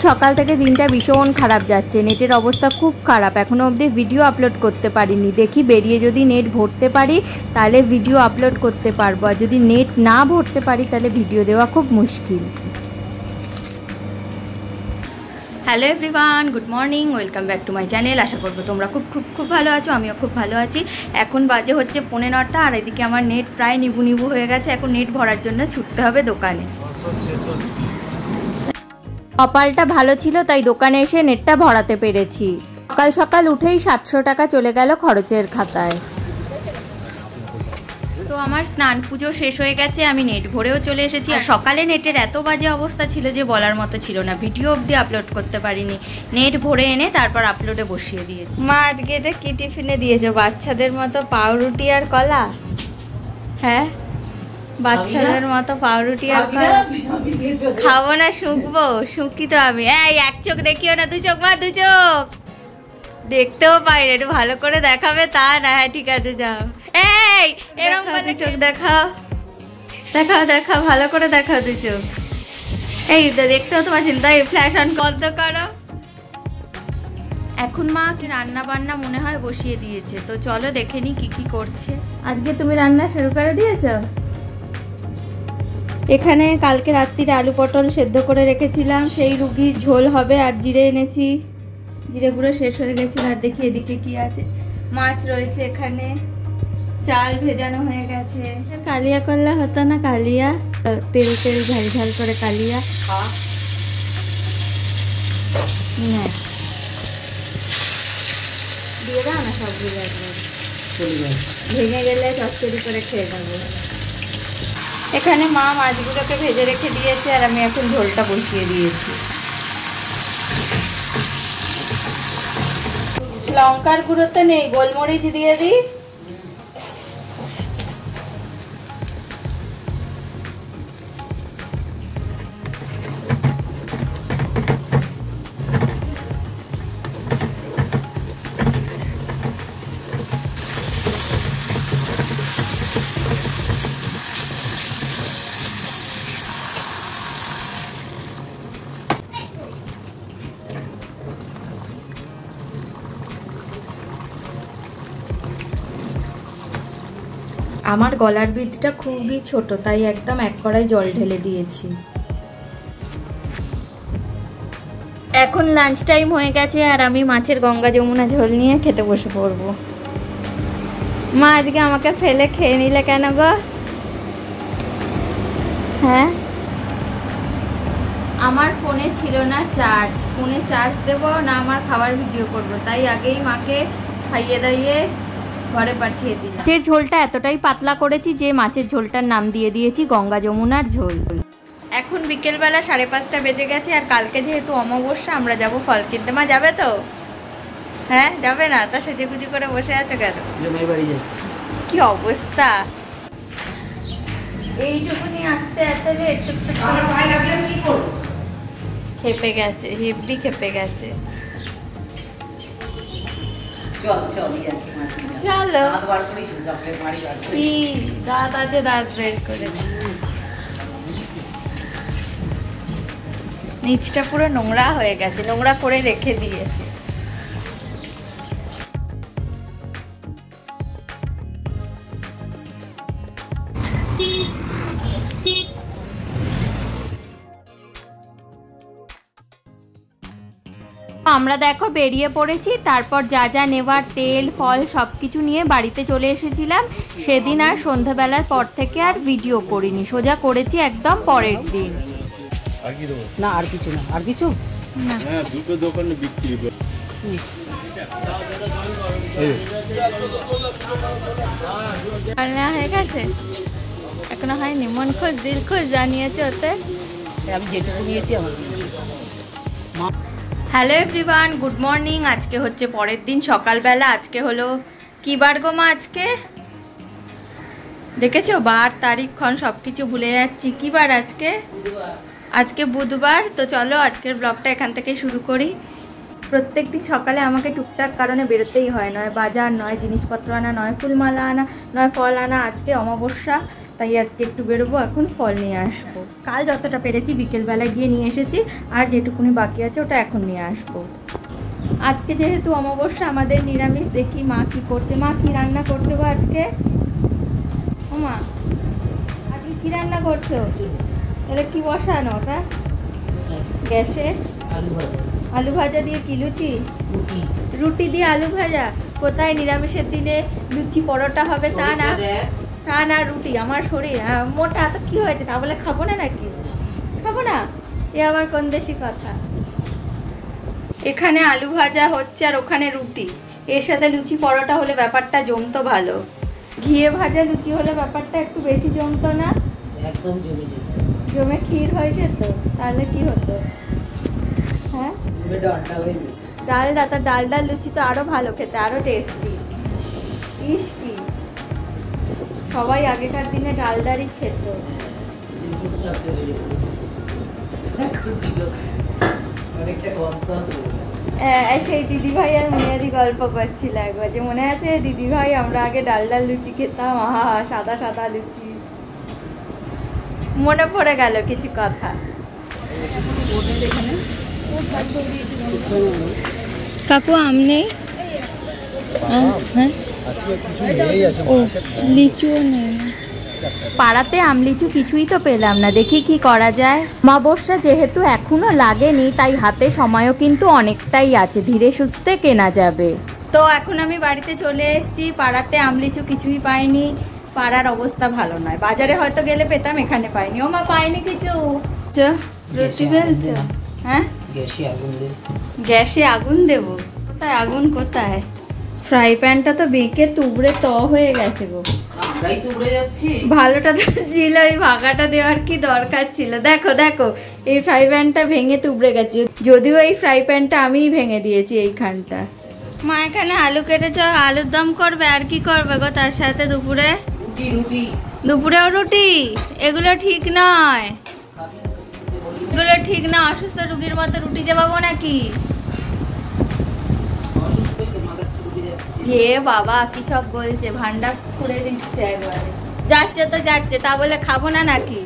সকাল থেকে দিনটা ভীষণ খারাপ যাচ্ছে, নেটের অবস্থা খুব খারাপ। এখনও অবধি ভিডিও আপলোড করতে পারিনি। দেখি বেরিয়ে যদি নেট ভরতে পারি তাহলে ভিডিও আপলোড করতে পারবো, আর যদি নেট না ভরতে পারি তাহলে ভিডিও দেওয়া খুব মুশকিল। Hello everyone, good morning, welcome back to my channel. আশা করবো তোমরা খুব খুব খুব ভালো আছো, আমিও খুব ভালো আছি। এখন বাজে হচ্ছে 9:45 আর এদিকে আমার নেট প্রায় নিবু নিবু হয়ে গেছে। এখন নেট ভরার জন্য ছুটতে হবে দোকানে। কপালটা ভালো ছিল তাই দোকানে এসে নেটটা ভরাতে পেরেছি। সকাল সকাল উঠেই 700 টাকা চলে গেল খরচের খাতায়। তো আমার স্নান পুজো শেষ হয়ে গেছে, আমি নেট ভরেও চলে এসেছি। আর সকালে নেটের এত বাজে অবস্থা ছিল যে বলার মতো ছিল না, ভিডিও অবধি আপলোড করতে পারিনি। নেট ভরে এনে তারপর আপলোডে বসিয়ে দিয়েছি। মা আজকে এটা কি টিফিনে দিয়েছো? বাচ্চাদের মতো পাউরুটি আর কলা? হ্যাঁ, বাচ্চাদের মতো পাউরুটি আর কলা খাবো না, শুকবো, শুকি তো আমি। এই এক চোখ দেখিও না, দুই চোখ, মা দুই চোখ দেখতেও পাই না, একটু ভালো করে দেখাবে তা না। হ্যাঁ ঠিক আছে, যাও। এই এরকম করে চোখ দেখাও, দেখাও দেখাও, ভালো করে দেখাও দুই চোখ। এই দেখতেও তোমার চিন্তা, এই ফ্ল্যাশ অন বন্ধ করো। এখন মা কি রান্না বান্না মনে হয় বসিয়ে দিয়েছে, তো চলো দেখে নি কি কি করছে। আজকে তুমি রান্না শুরু করে দিয়েছো? এখানে কালকে রাত্রিরে আলু পটল সেদ্ধ করে রেখেছিলাম, সেই রুগীর ঝোল হবে। আর জিরে এনেছি, জিরে গুঁড়ো শেষ হয়ে গেছিল। আর দেখি এদিকে কি আছে, মাছ রয়েছে এখানে, চাল ভেজানো হয়ে গেছে। কালিয়া করলে হতো না? কালিয়া, তেল তেল ঝাল ঝাল করে কালিয়া। দিয়ে দাও না সবগুলো একবার, ভেঙে গেলে চচ্চড়ি করে খেয়ে নেবো। এখানে মা মাছগুলোকে ভেজে রেখে দিয়েছে আর আমি এখন ঝোলটা বসিয়ে দিয়েছি। লঙ্কার গুঁড়ো তো নেই, গোলমরিচ দিয়ে দিই। আমার গলার বিদটা খুবই ছোট, তাই একদম এক কড়াই জল ঢেলে দিয়েছি। এখন লাঞ্চ টাইম হয়ে গেছে আর আমি মাছের গঙ্গা যমুনা ঝোল নিয়ে খেতে বসে পড়বো। মা আজকে আমাকে ফেলে খেয়ে নিলে কেন গো? হ্যাঁ, আমার ফোনে ছিল না চার্জ, ফোনে চার্জ দেবো না আমার খাবার ভিডিও করব, তাই আগেই মাকে খাইয়ে দাইয়ে ঘরে পাঠিয়ে দিলাম। মাছের ঝোলটা এতটাই পাতলা করেছি যে মাছের ঝোলটার নাম দিয়ে দিয়েছি গঙ্গা যমুনার ঝোল। এখন বিকেলবেলা 5:30 বেজে গেছে আর কালকে যেহেতু অমাবস্যা আমরা যাব ফল কিনতে। মা যাবে তো? হ্যাঁ যাবে না? তা সেজেগুজি করে বসে আছে কেন? কি অবস্থা, এইটুকুনি আসতে এত লেট। খেপে গেছে, হেব্বি খেপে গেছে। চলো, দাঁত আছে, দাঁত বের করে। নিচটা পুরো নোংরা হয়ে গেছে, নোংরা করে রেখে দিয়েছে। আমরা দেখো বেরিয়ে পড়েছি, তারপর যা যা নেওয়ার তেল ফল সব কিছু নিয়ে বাড়িতে চলে এসেছিলাম। সেদিন আর সন্ধ্যাবেলার পর থেকে আর ভিডিও করিনি, সোজা করেছি একদম পরের দিন। না আর কিছু না, আর কিছু না, হ্যাঁ দুটো দোকানে বিক্রি করে। রান্না হয়ে গেছে? এখনো হয়নি? মন খুশ দিল খুশ জানিয়েছে ওতে। আমি যেটুকু নিয়েছি আমার। Hello everyone, good morning. আজকে হচ্ছে পরের দিন সকালবেলা। আজকে হলো কি বার গো মা? আজকে দেখেছো বার তারিখ ক্ষণ সব কিছু ভুলে যাচ্ছি। কি বার আজকে? আজকে বুধবার। তো চলো আজকের ব্লগটা এখান থেকে শুরু করি। প্রত্যেক দিন সকালে আমাকে টুকটাক কারণে বেরোতেই হয়, নয় বাজার, নয় জিনিসপত্র আনা, নয় ফুলমালা আনা, নয় ফল আনা। আজকে অমাবস্যা, তাই আজকে একটু বেরোবো, এখন ফল নিয়ে আসবো। কাল যতটা পেরেছি বিকেলবেলায় গিয়ে নিয়ে এসেছি, আর যেটুকুনি বাকি আছে ওটা এখন নিয়ে আসবো। আজকে যেহেতু অমাবস্যা আমাদের নিরামিষ, দেখি মা কি করছে। মা কি রান্না করছো গো আজকে? ও মা, আজকে কি রান্না করছো? তাহলে কি বসানো ওটা গ্যাসে? আলু ভাজা দিয়ে কি লুচি? রুটি দিয়ে আলু ভাজা? কোথায় নিরামিষের দিনে লুচি পরোটা হবে তা না, তা না রুটি। আমার শরীর মোটা, তো কি হয়েছে তা বলে খাবো না নাকি? খাবো না, এ আবার কোন দেশি কথা। এখানে আলু ভাজা হচ্ছে আর ওখানে রুটি, এর সাথে লুচি পরোটা হলে ব্যাপারটা জমতো ভালো। ঘিয়ে ভাজা লুচি হলে ব্যাপারটা একটু বেশি জমতো না? একদম জমে যেত, জমে ক্ষীর হয়ে যেত, তাহলে কি হতো? হ্যাঁ, ডালডা, তো ডালডার লুচি তো আরো ভালো খেতে, আরো টেস্টি। ইস কি, সবাই আগেকার দিনে ডালডারই খেত। সেই দিদিভাই আর মিয়াদি গল্প করছিল একবার, যে মনে আছে দিদিভাই আমরা আগে ডালডার লুচি খেতাম, আহা সাদা সাদা লুচি। মনে পড়ে গেল কিছু কথা। কাকু আম নেই? হ্যাঁ, লিচুও নেই। পাড়াতে আম লিচু কিছুই তো পেলাম না, দেখি কি করা যায়। অমাবস্যা যেহেতু এখনো লাগেনি, তাই হাতে সময়ও কিন্তু অনেকটাই আছে, ধীরে সুস্থে কেনা যাবে। তো এখন আমি বাড়িতে চলে এসেছি, পাড়াতে আম লিচু কিছুই পাইনি। পাড়ার অবস্থা ভালো নয়, বাজারে হয়তো গেলে পেতাম, এখানে পাইনি। ও মা, পাইনি কিছু। রুটি বেলছো? হ্যাঁ, গ্যাসে আগুন দেবো? কোথায় আগুন, কোথায়? ফ্রাই প্যানটা তো বেঁকে তুবড়ে হয়ে গেছে গো। ভালোটা তো ছিল, এই ভাগাটা দেওয়ার কি দরকার ছিল? দেখো দেখো, এই ফ্রাই প্যানটা ভেঙে তুবড়ে গেছে, যদিও এই ফ্রাই প্যানটা আমিই ভেঙে দিয়েছি এইখানটা। মা এখানে আলু কেটেছ, আলুর দম করবে, আর কি করবে গো তার সাথে? দুপুরে দুপুরেও রুটি? এগুলো ঠিক নয়, এগুলো ঠিক না। অসুস্থ রুগীর মতো রুটি চাবাবো নাকি? হে বাবা, কি সব বলছে, ভান্ডার খুলে দিচ্ছে একবারে। যাচ্ছে তো যাচ্ছে, তা বলে খাবো না নাকি?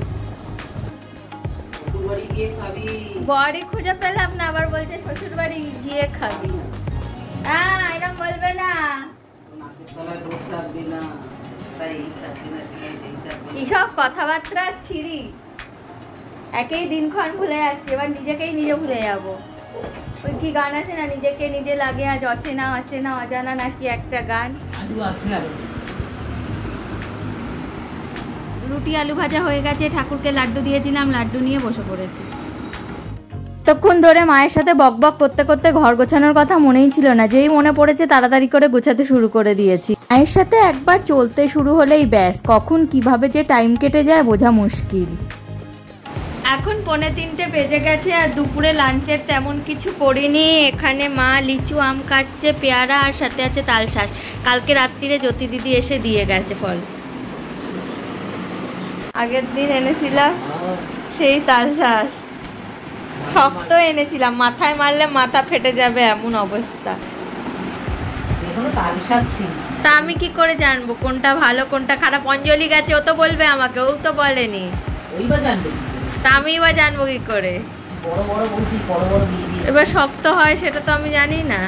বাড়ি খুঁজে পেলাম না, আবার বলছে শ্বশুর বাড়ি গিয়ে খাবি। হ্যাঁ, এরকম বলবে না। কি সব কথাবার্তা ছিড়ি, একেই দিনক্ষণ ভুলে যাচ্ছি, এবার নিজেকেই নিজে ভুলে যাবো। ওই কি গান আছে না, নিজেকে নিজে লাগে আজ অচেনা অচেনা অজানা নাকি একটা গান। রুটি আলু ভাজা হয়ে গেছে, ঠাকুরকে লাড্ডু দিয়েছিলাম, লাড্ডু নিয়ে বসে পড়েছি। তখন ধরে মায়ের সাথে বকবক করতে করতে ঘর গোছানোর কথা মনেই ছিল না, যেই মনে পড়েছে তাড়াতাড়ি করে গোছাতে শুরু করে দিয়েছি। মায়ের সাথে একবার চলতে শুরু হলেই ব্যাস, কখন কিভাবে যে টাইম কেটে যায় বোঝা মুশকিল। এখন 2:45 বেজে গেছে, আর দুপুরে লাঞ্চের তেমন কিছু করিনি। এখানে মা লিচু আম কাটছে, পেয়ারা, আর সাথে আছে তালশাঁস। কালকে রাত্রিরে জ্যোতি দিদি এসে দিয়ে গেছে ফল। আগের দিন এনেছিলাম সেই তালশাঁস, শক্ত এনেছিলাম, মাথায় মারলে মাথা ফেটে যাবে এমন অবস্থা। তা আমি কি করে জানবো কোনটা ভালো কোনটা খারাপ? অঞ্জলি গেছে, ও তো বলবে আমাকে, ও তো বলেনি। তা আমি বা জানবো কি করে? এবার শক্ত হয় সেটা তো আমি জানি না।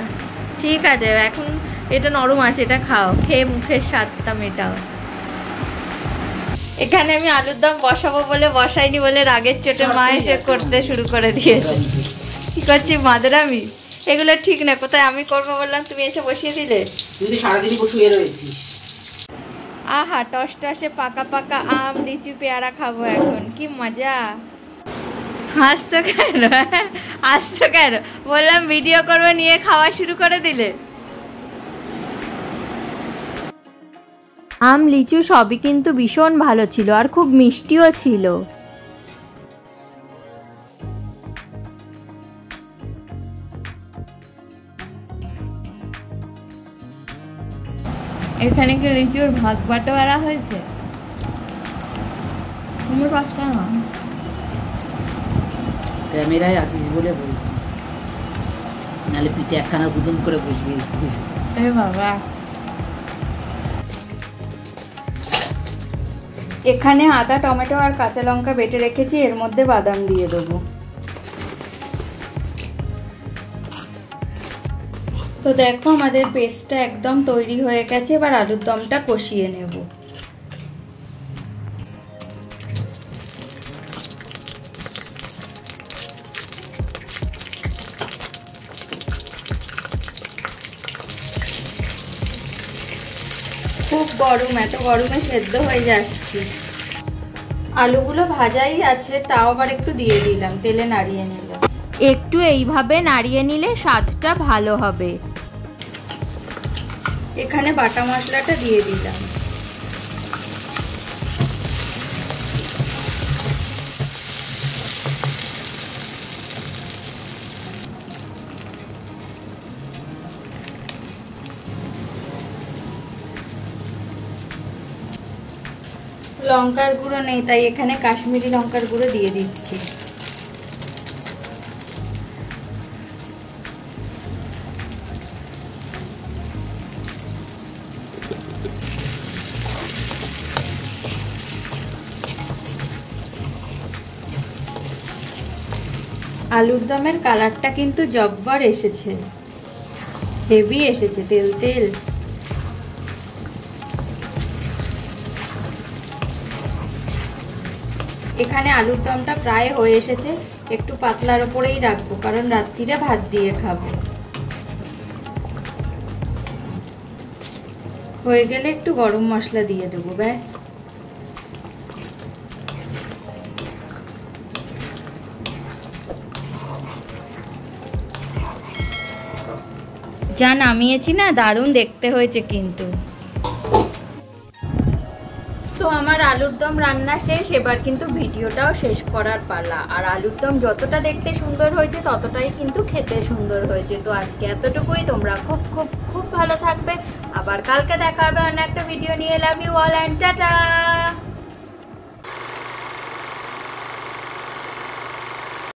ঠিক আছে, এখন এটা নরম আছে, এটা খাও, খেয়ে মুখের স্বাদটা মেটাও। এখানে আমি আলুর দম বসাবো বলে বসাইনি বলে রাগের চোটে মা এসে করতে শুরু করে দিয়েছে। কি করছি, মাদরামি? এগুলো ঠিক না। কোথায় আমি করবো বললাম, তুমি এসে বসিয়ে দিলে। তুই সারাদিন বসে রয়েছিস। আহা, টস টসে পাকা পাকা আম লিচু পেয়ারা খাবো এখন, কি মজা। হাসছো কেন? হাসছো কেন? বললাম ভিডিও করবো, নিয়ে খাওয়া শুরু করে দিলে। আম লিচু সবই কিন্তু ভীষণ ভালো ছিল, আর খুব মিষ্টিও ছিল। এখানে কি লিচুর ভাগ বাটোয়ারা হয়েছে? তুমি পাঁচটা না, ক্যামেরায় আছিস বলে বলি, নাহলে পিঠে একখানা গুদুম করে বসবি। এ বাবা, এখানে আদা, টমেটো আর কাঁচা লঙ্কা বেটে রেখেছি, এর মধ্যে বাদাম দিয়ে দেবো। তো দেখো আমাদের পেস্টটা একদম তৈরি হয়ে গেছে, এবার আলুর দমটা কষিয়ে নেব। খুব গরম, এত গরমে সেদ্ধ হয়ে যাচ্ছে। আলুগুলো ভাজাই আছে, তাও আবার একটু দিয়ে দিলাম, তেলে নাড়িয়ে নিলাম। একটু এইভাবে নাড়িয়ে নিলে স্বাদটা ভালো হবে। এখানে বাটা মশলাটা দিয়ে দিলাম। লঙ্কার গুঁড়ো নেই, তাই এখানে কাশ্মীরি লঙ্কার গুঁড়ো দিয়ে দিচ্ছি। আলুর দমের কালারটা কিন্তু জব্বর এসেছে, হেভি এসেছে, তেল তেল। এখানে আলুর দমটা প্রায় হয়ে এসেছে, একটু পাতলার ওপরেই রাখবো, কারণ রাত্রিরে ভাত দিয়ে খাবো। হয়ে গেলে একটু গরম মশলা দিয়ে দেবো, ব্যাস। যা নামিয়েছি না, দারুণ দেখতে হয়েছে কিন্তু। তো আমার আলুর দম রান্না শেষ, এবার কিন্তু ভিডিওটাও শেষ করার পালা। আর আলুর দম যতটা দেখতে সুন্দর হয়েছে ততটাই কিন্তু খেতে সুন্দর হয়েছে। তো আজকে এতটুকুই, তোমরা খুব খুব খুব ভালো থাকবে। আবার কালকে দেখা হবে অন্য একটা ভিডিও নিয়ে। Love you all and tata.